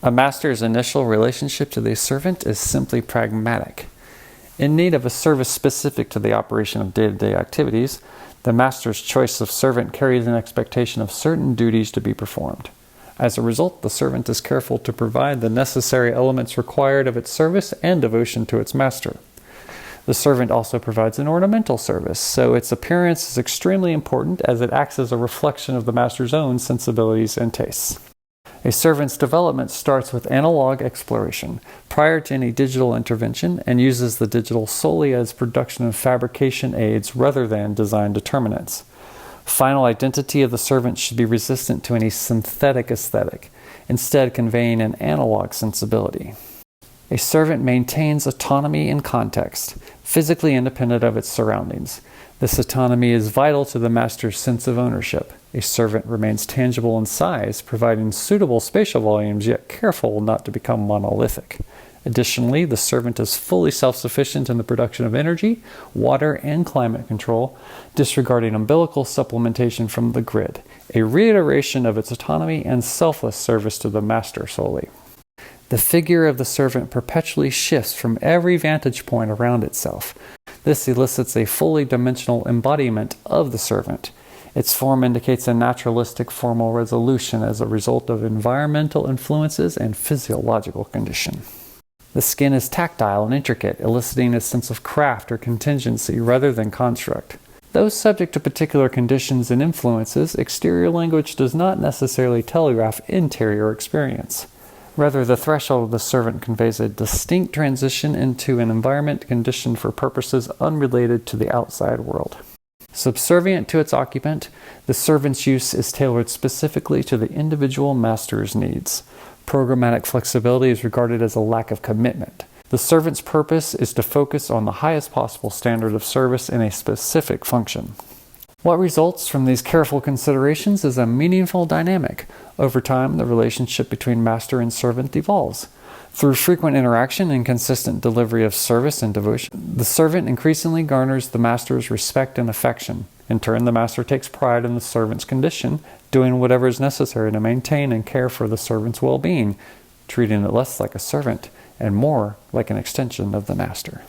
A master's initial relationship to the servant is simply pragmatic. In need of a service specific to the operation of day-to-day activities, the master's choice of servant carries an expectation of certain duties to be performed. As a result, the servant is careful to provide the necessary elements required of its service and devotion to its master. The servant also provides an ornamental service, so its appearance is extremely important as it acts as a reflection of the master's own sensibilities and tastes. A servant's development starts with analog exploration, prior to any digital intervention, and uses the digital solely as production and fabrication aids rather than design determinants. Final identity of the servant should be resistant to any synthetic aesthetic, instead conveying an analog sensibility. A servant maintains autonomy in context, physically independent of its surroundings. This autonomy is vital to the master's sense of ownership. A servant remains tangible in size, providing suitable spatial volumes, yet careful not to become monolithic. Additionally, the servant is fully self-sufficient in the production of energy, water, and climate control, disregarding umbilical supplementation from the grid, a reiteration of its autonomy and selfless service to the master solely. The figure of the servant perpetually shifts from every vantage point around itself. This elicits a fully dimensional embodiment of the servant. Its form indicates a naturalistic formal resolution as a result of environmental influences and physiological condition. The skin is tactile and intricate, eliciting a sense of craft or contingency rather than construct. Though subject to particular conditions and influences, exterior language does not necessarily telegraph interior experience. Rather, the threshold of the servant conveys a distinct transition into an environment conditioned for purposes unrelated to the outside world. Subservient to its occupant, the servant's use is tailored specifically to the individual master's needs. Programmatic flexibility is regarded as a lack of commitment. The servant's purpose is to focus on the highest possible standard of service in a specific function. What results from these careful considerations is a meaningful dynamic. Over time, the relationship between master and servant evolves. Through frequent interaction and consistent delivery of service and devotion, the servant increasingly garners the master's respect and affection. In turn, the master takes pride in the servant's condition, doing whatever is necessary to maintain and care for the servant's well-being, treating it less like a servant and more like an extension of the master.